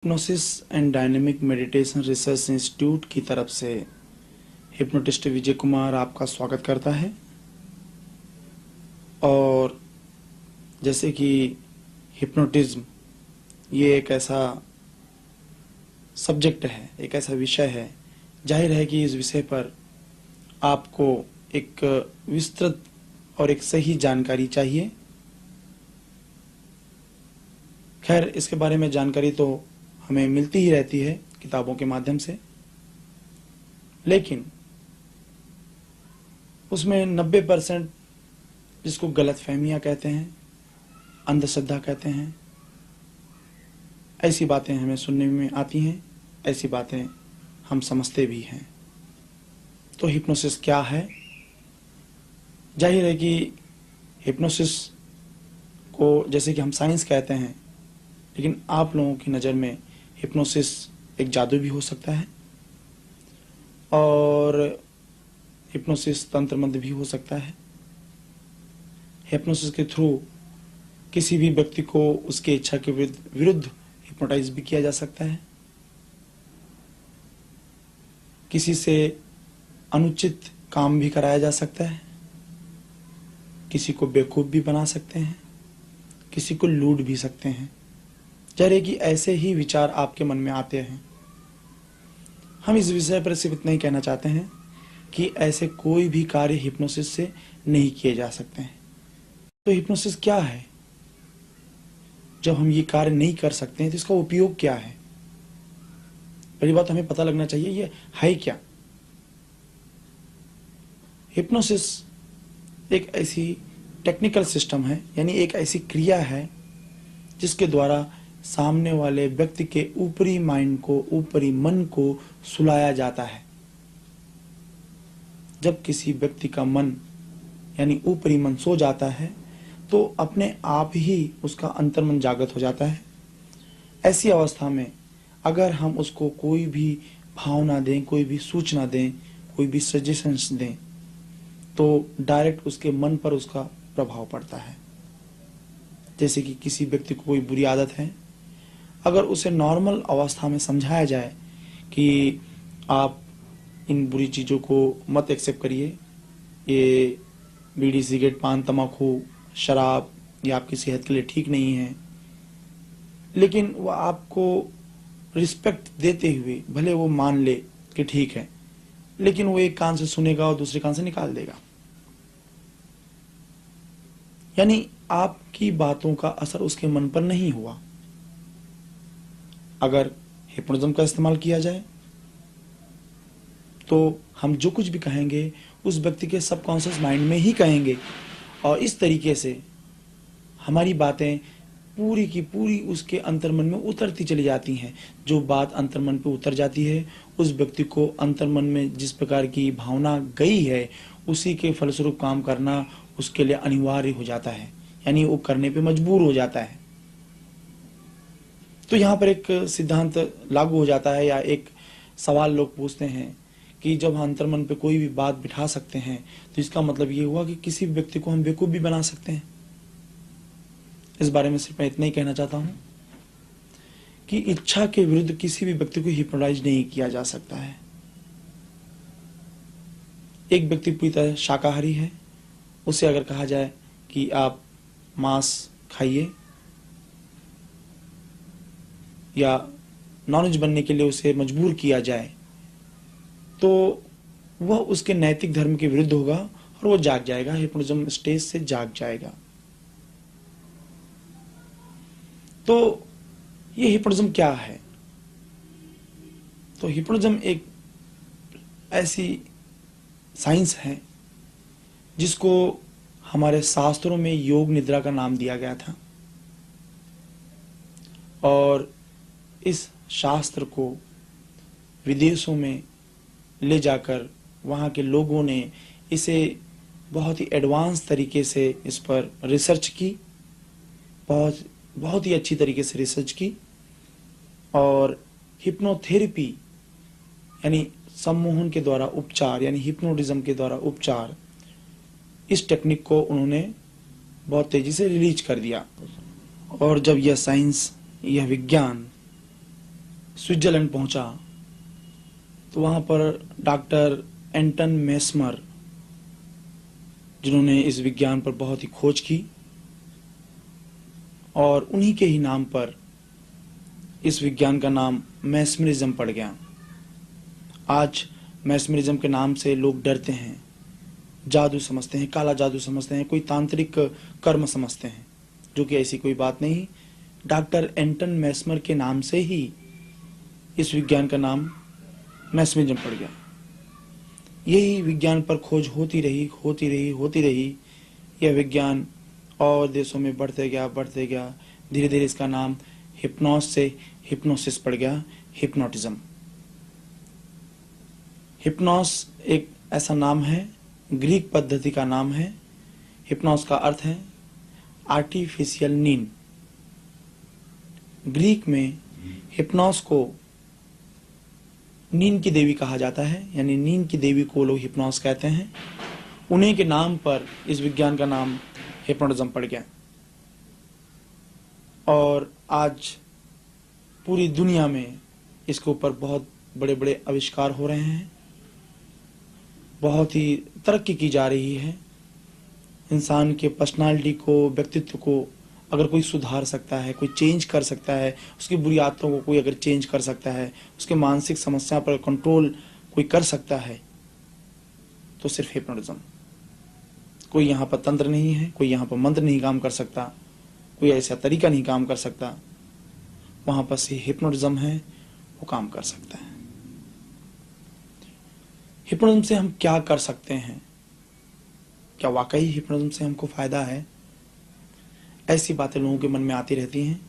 Hypnosis and dynamic meditation research institute की तरफ से हिप्नोटिस्ट विजय कुमार आपका स्वागत करता है। और जैसे कि हिप्नोटिज्म ये एक ऐसा सब्जेक्ट है, एक ऐसा विषय है, जाहिर है कि इस विषय पर आपको एक विस्तृत और एक सही जानकारी चाहिए। खैर, इसके बारे में जानकारी तो हमें मिलती ही रहती है किताबों के माध्यम से, लेकिन उसमें 90% जिसको गलतफहमियां कहते हैं, अंधश्रद्धा कहते हैं, ऐसी बातें हमें सुनने में आती हैं, ऐसी बातें हम समझते भी हैं। तो हिप्नोसिस क्या है? जाहिर है कि हिप्नोसिस को जैसे कि हम साइंस कहते हैं, लेकिन आप लोगों की नज़र में हिप्नोसिस एक जादू भी हो सकता है और हिप्नोसिस तंत्र मंत्र भी हो सकता है। हिप्नोसिस के थ्रू किसी भी व्यक्ति को उसके इच्छा के विरुद्ध हिप्नोटाइज भी किया जा सकता है। किसी से अनुचित काम भी कराया जा सकता है, किसी को बेवकूफ़ भी बना सकते हैं, किसी को लूट भी सकते हैं। जाहिर कि ऐसे ही विचार आपके मन में आते हैं। हम इस विषय पर सिर्फ इतना ही कहना चाहते हैं कि ऐसे कोई भी कार्य हिप्नोसिस से नहीं किए जा सकते हैं। तो हिप्नोसिस क्या है? जब हम ये कार्य नहीं कर सकते हैं तो इसका उपयोग क्या है? पहली बात हमें पता लगना चाहिए ये है क्या। हिप्नोसिस एक ऐसी टेक्निकल सिस्टम है, यानी एक ऐसी क्रिया है जिसके द्वारा सामने वाले व्यक्ति के ऊपरी माइंड को, ऊपरी मन को सुलाया जाता है। जब किसी व्यक्ति का मन यानी ऊपरी मन सो जाता है तो अपने आप ही उसका अंतर्मन जागृत हो जाता है। ऐसी अवस्था में अगर हम उसको कोई भी भावना दें, कोई भी सूचना दें, कोई भी सजेशंस दें, तो डायरेक्ट उसके मन पर उसका प्रभाव पड़ता है। जैसे कि किसी व्यक्ति को कोई बुरी आदत है, अगर उसे नॉर्मल अवस्था में समझाया जाए कि आप इन बुरी चीज़ों को मत एक्सेप्ट करिए, ये बीड़ी, सिगरेट, पान, तम्बाकू, शराब ये आपकी सेहत के लिए ठीक नहीं है, लेकिन वह आपको रिस्पेक्ट देते हुए भले वो मान ले कि ठीक है, लेकिन वो एक कान से सुनेगा और दूसरे कान से निकाल देगा। यानी आपकी बातों का असर उसके मन पर नहीं हुआ। अगर हिप्नोटिज्म का इस्तेमाल किया जाए तो हम जो कुछ भी कहेंगे उस व्यक्ति के सबकॉन्शियस माइंड में ही कहेंगे और इस तरीके से हमारी बातें पूरी की पूरी उसके अंतर्मन में उतरती चली जाती हैं। जो बात अंतर्मन पे उतर जाती है, उस व्यक्ति को अंतर्मन में जिस प्रकार की भावना गई है उसी के फलस्वरूप काम करना उसके लिए अनिवार्य हो जाता है, यानी वो करने पे मजबूर हो जाता है। तो यहाँ पर एक सिद्धांत लागू हो जाता है, या एक सवाल लोग पूछते हैं कि जब हम अंतर्मन पे कोई भी बात बिठा सकते हैं तो इसका मतलब ये हुआ कि किसी व्यक्ति को हम बेवकूफ़ भी बना सकते हैं। इस बारे में सिर्फ मैं इतना ही कहना चाहता हूँ कि इच्छा के विरुद्ध किसी भी व्यक्ति को हिप्नोटाइज नहीं किया जा सकता है। एक व्यक्ति पूरी तरह शाकाहारी है, उसे अगर कहा जाए कि आप मांस खाइए या नॉनवेज बनने के लिए उसे मजबूर किया जाए, तो वह उसके नैतिक धर्म के विरुद्ध होगा और वो जाग जाएगा, हिप्नोटिज्म स्टेज से जाग जाएगा। तो ये हिप्नोटिज्म क्या है? तो हिप्नोटिज्म एक ऐसी साइंस है जिसको हमारे शास्त्रों में योग निद्रा का नाम दिया गया था, और इस शास्त्र को विदेशों में ले जाकर वहाँ के लोगों ने इसे बहुत ही एडवांस तरीके से इस पर रिसर्च की, बहुत ही अच्छी तरीके से रिसर्च की, और हिप्नोथेरेपी यानी सम्मोहन के द्वारा उपचार, यानी हिप्नोटिज्म के द्वारा उपचार, इस टेक्निक को उन्होंने बहुत तेजी से रिलीज कर दिया। और जब यह साइंस, यह विज्ञान स्विट्जरलैंड पहुंचा तो वहां पर डॉक्टर एंटन मेस्मर, जिन्होंने इस विज्ञान पर बहुत ही खोज की, और उन्हीं के ही नाम पर इस विज्ञान का नाम मैस्मरिज्म पड़ गया। आज मैस्मरिज्म के नाम से लोग डरते हैं, जादू समझते हैं, काला जादू समझते हैं, कोई तांत्रिक कर्म समझते हैं, जो कि ऐसी कोई बात नहीं। डॉक्टर एंटन मेस्मर के नाम से ही इस विज्ञान का नाम मैस्मरिज्म पड़ गया। यही विज्ञान पर खोज होती रही। यह विज्ञान और देशों में बढ़ते गया। धीरे धीरे इसका नाम हिप्नोस से हिप्नोसिस पड़ गया, हिप्नोटिज्म। हिप्नोस एक ऐसा नाम है, ग्रीक पद्धति का नाम है। हिप्नोस का अर्थ है आर्टिफिशियल नींद। ग्रीक में हिप्नोस को नींद की देवी कहा जाता है, यानी नींद की देवी को लोग हिप्नोस कहते हैं। उन्हीं के नाम पर इस विज्ञान का नाम हिप्नोटिज्म पड़ गया। और आज पूरी दुनिया में इसके ऊपर बहुत बड़े बड़े आविष्कार हो रहे हैं, बहुत ही तरक्की की जा रही है। इंसान के पर्सनालिटी को, व्यक्तित्व को अगर कोई सुधार सकता है, कोई चेंज कर सकता है, उसकी बुरी आदतों को कोई अगर चेंज कर सकता है, उसके मानसिक समस्या पर कंट्रोल कोई कर सकता है, तो सिर्फ हिप्नोटिज्म। कोई यहाँ पर तंत्र नहीं है, कोई यहाँ पर मंत्र नहीं काम कर सकता, कोई ऐसा तरीका नहीं काम कर सकता। वहां पर से हिप्नोटिज्म है, वो काम कर सकता है। हिप्नोटिज्म से हम क्या कर सकते हैं? क्या वाकई हिप्नोटिज्म से हमको फायदा है? ऐसी बातें लोगों के मन में आती रहती हैं।